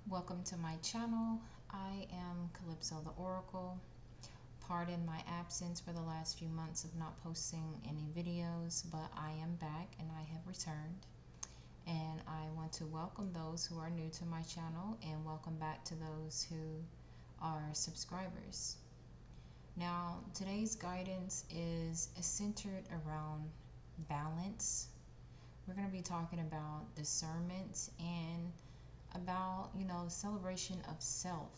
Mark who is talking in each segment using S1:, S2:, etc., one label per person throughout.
S1: Welcome to my channel. I am Calypso the Oracle. Pardon my absence for the last few months of not posting any videos, but I am back and I have returned. And I want to welcome those who are new to my channel and welcome back to those who are subscribers. Now, today's guidance is centered around balance. We're going to be talking about discernment and about, celebration of self.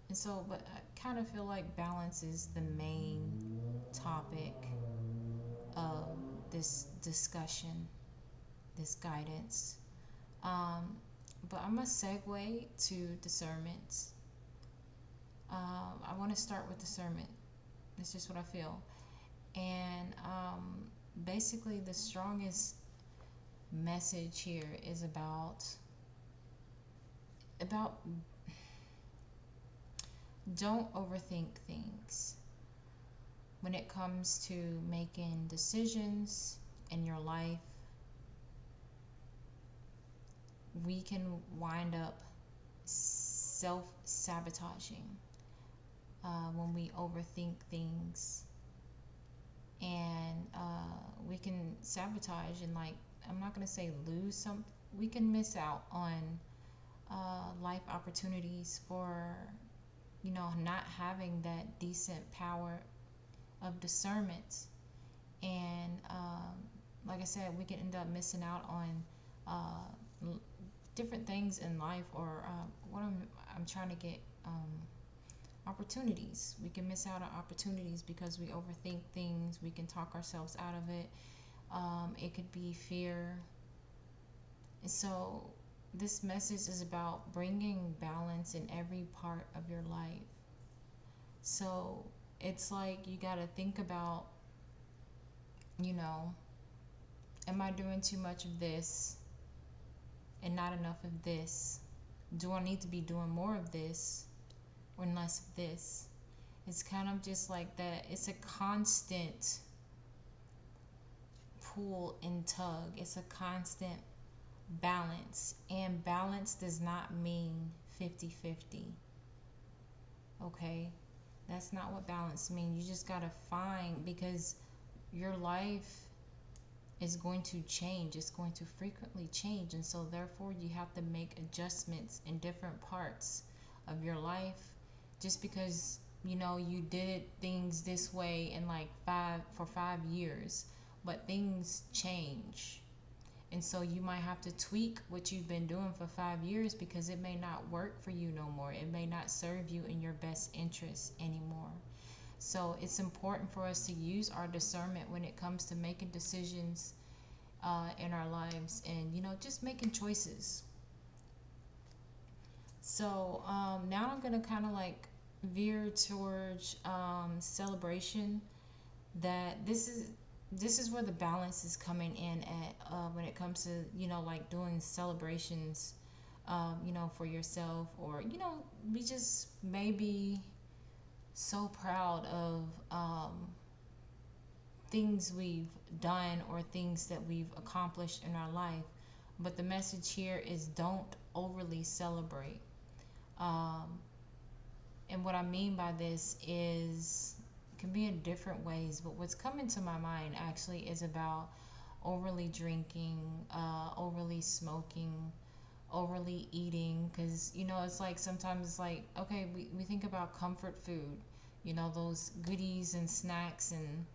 S1: And so, but I kind of feel like balance is the main topic of this discussion, this guidance. Um, but I'm going to segue to discernment. I want to start with discernment. That's just what I feel. And basically, the strongest message here is about don't overthink things when it comes to making decisions in your life. We can wind up self-sabotaging when we overthink things, and we can sabotage and, like, I'm not going to say lose some, we can miss out on life opportunities for not having that decent power of discernment. And like I said, we can end up missing out on different things in life, or what I'm trying to get, opportunities. We can miss out on opportunities because we overthink things. We can talk ourselves out of it. It could be fear. And so this message is about bringing balance in every part of your life. So it's like you got to think about, am I doing too much of this and not enough of this? Do I need to be doing more of this or less of this? It's kind of just like that. It's a constant pull and tug. It's a constant balance. And balance does not mean 50-50. Okay? That's not what balance means. You just got to find, because your life is going to change. It's going to frequently change. And so therefore you have to make adjustments in different parts of your life. Just because, you did things this way in like 5 years, but things change. And so you might have to tweak what you've been doing for 5 years, because it may not work for you no more. It may not serve you in your best interest anymore. So it's important for us to use our discernment when it comes to making decisions in our lives, and, just making choices. So now I'm going to kind of like veer towards celebration. That this is where the balance is coming in at, when it comes to, like doing celebrations, for yourself, or, we just may be so proud of things we've done or things that we've accomplished in our life. But the message here is don't overly celebrate. Um, and what I mean by this is, it can be in different ways, but what's coming to my mind actually is about overly drinking, overly smoking, overly eating. Because, it's like sometimes it's like, okay, we think about comfort food, those goodies and snacks, and,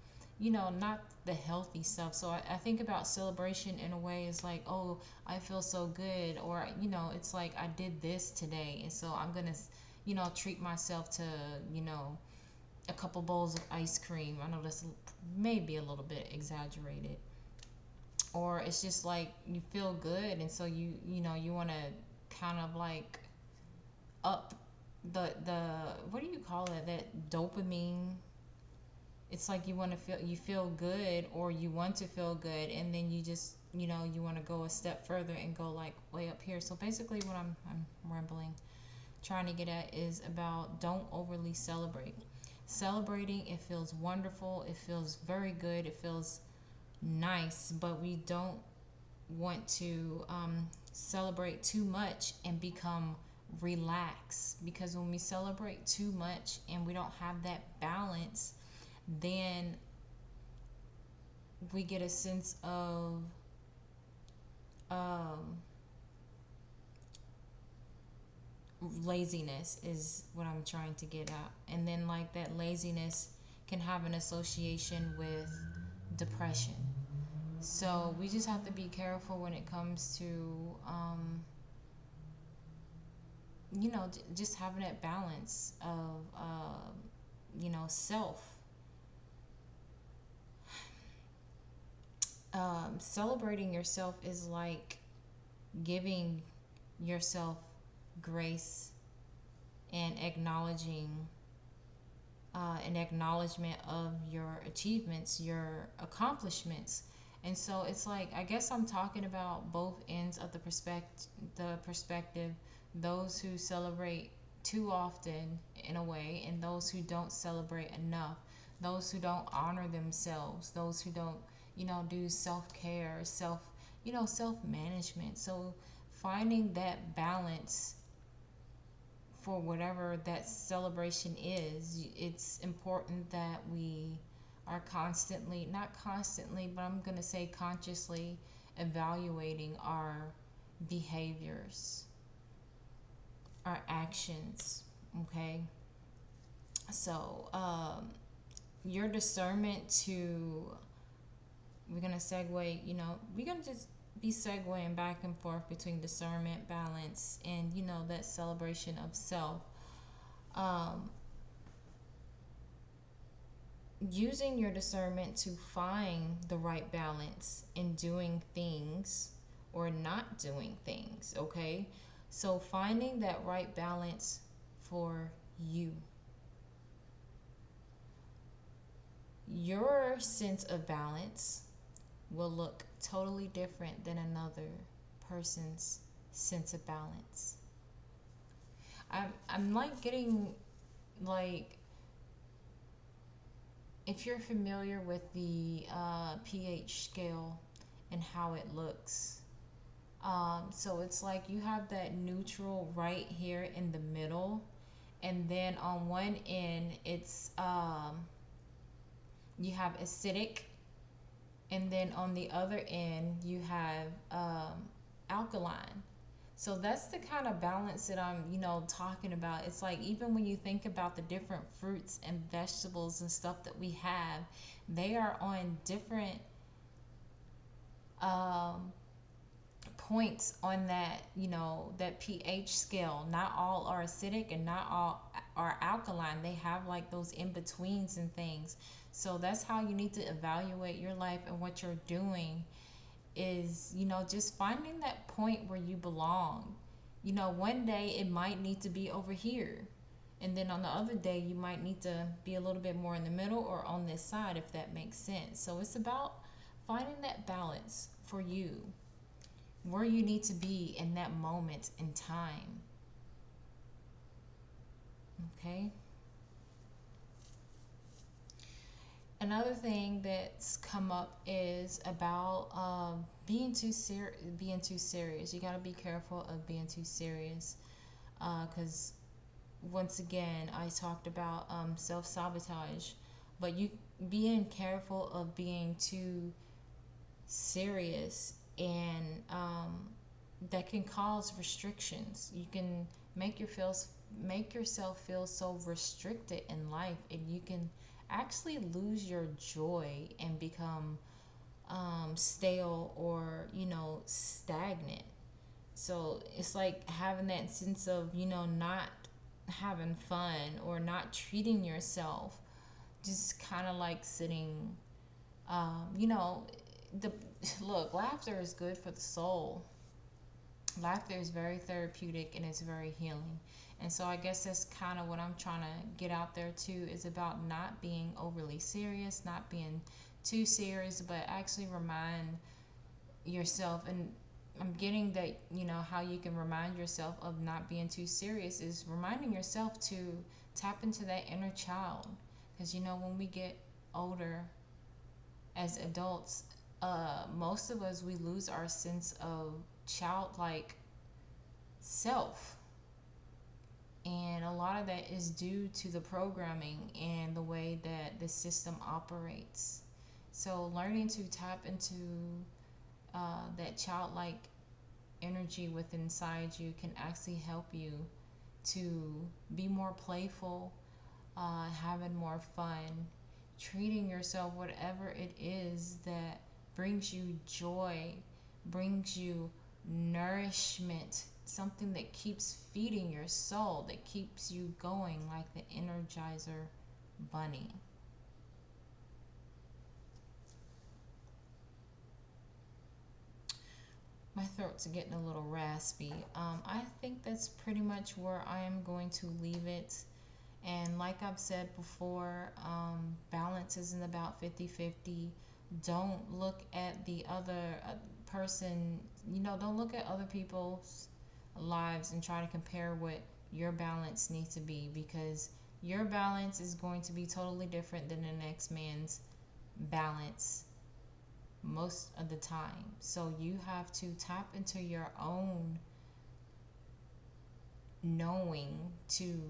S1: not the healthy stuff. So I think about celebration in a way is like, oh, I feel so good, or, it's like I did this today, and so I'm going to, treat myself to, a couple bowls of ice cream. I know that's maybe a little bit exaggerated. Or it's just like you feel good, and so you want to kind of like up the what do you call it, that dopamine. It's like you feel good, or you want to feel good, and then you just, you want to go a step further and go like way up here. So basically what I'm rambling, trying to get at, is about don't overly celebrate. Celebrating, it feels wonderful, it feels very good, it feels nice, but we don't want to celebrate too much and become relaxed, because when we celebrate too much and we don't have that balance, then we get a sense of um, laziness is what I'm trying to get at. And then like that laziness can have an association with depression. So we just have to be careful when it comes to just having that balance of self. Celebrating yourself is like giving yourself grace and acknowledging an acknowledgement of your achievements, your accomplishments. And so it's like, I guess I'm talking about both ends of the perspective, those who celebrate too often in a way, and those who don't celebrate enough, those who don't honor themselves, those who don't, do self-care, self management. So finding that balance for whatever that celebration is, it's important that we are constantly, not constantly, but I'm going to say consciously evaluating our behaviors, our actions, okay? So, your discernment to, we're going to segue, we're going to just be segueing back and forth between discernment, balance, and, that celebration of self. Um, Using your discernment to find the right balance in doing things or not doing things, okay? So finding that right balance for you. Your sense of balance will look totally different than another person's sense of balance. I'm like getting like, if you're familiar with the pH scale and how it looks, so it's like you have that neutral right here in the middle, and then on one end it's you have acidic, and then on the other end you have alkaline. So that's the kind of balance that I'm, talking about. It's like, even when you think about the different fruits and vegetables and stuff that we have, they are on different um, points on that, that pH scale. Not all are acidic and not all are alkaline. They have like those in betweens and things. So that's how you need to evaluate your life and what you're doing, is, just finding that point where you belong. One day it might need to be over here. And then on the other day, you might need to be a little bit more in the middle or on this side, if that makes sense. So it's about finding that balance for you, where you need to be in that moment in time. Okay? Another thing that's come up is about being too serious. You got to be careful of being too serious, because once again, I talked about self sabotage, but you being careful of being too serious, and that can cause restrictions. You can make yourself feel so restricted in life, and you can actually lose your joy and become stale, or stagnant. So it's like having that sense of, not having fun or not treating yourself, just kind of like sitting, um, you know the look, laughter is good for the soul. Laughter is very therapeutic and it's very healing. And so I guess that's kind of what I'm trying to get out there too, is about not being overly serious, not being too serious, but actually remind yourself. And I'm getting that, how you can remind yourself of not being too serious is reminding yourself to tap into that inner child. Because, when we get older as adults, most of us, we lose our sense of childlike self. And a lot of that is due to the programming and the way that the system operates. So, learning to tap into that childlike energy within inside you can actually help you to be more playful, having more fun, treating yourself, whatever it is that brings you joy, brings you nourishment, something that keeps feeding your soul, that keeps you going, like the Energizer Bunny. My throat's getting a little raspy. I think that's pretty much where I am going to leave it. And like I've said before, balance isn't about 50-50. Don't look at the other person, don't look at other people's lives and try to compare what your balance needs to be, because your balance is going to be totally different than the next man's balance most of the time. So you have to tap into your own knowing to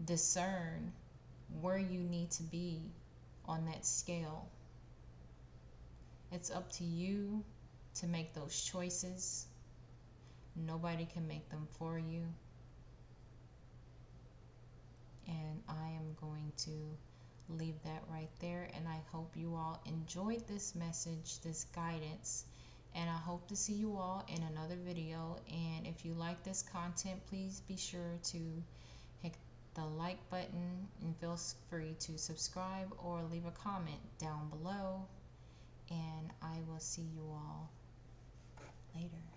S1: discern where you need to be on that scale. It's up to you to make those choices. Nobody can make them for you. And I am going to leave that right there. And I hope you all enjoyed this message, this guidance. And I hope to see you all in another video. And if you like this content, please be sure to hit the like button and feel free to subscribe or leave a comment down below. And I will see you all later.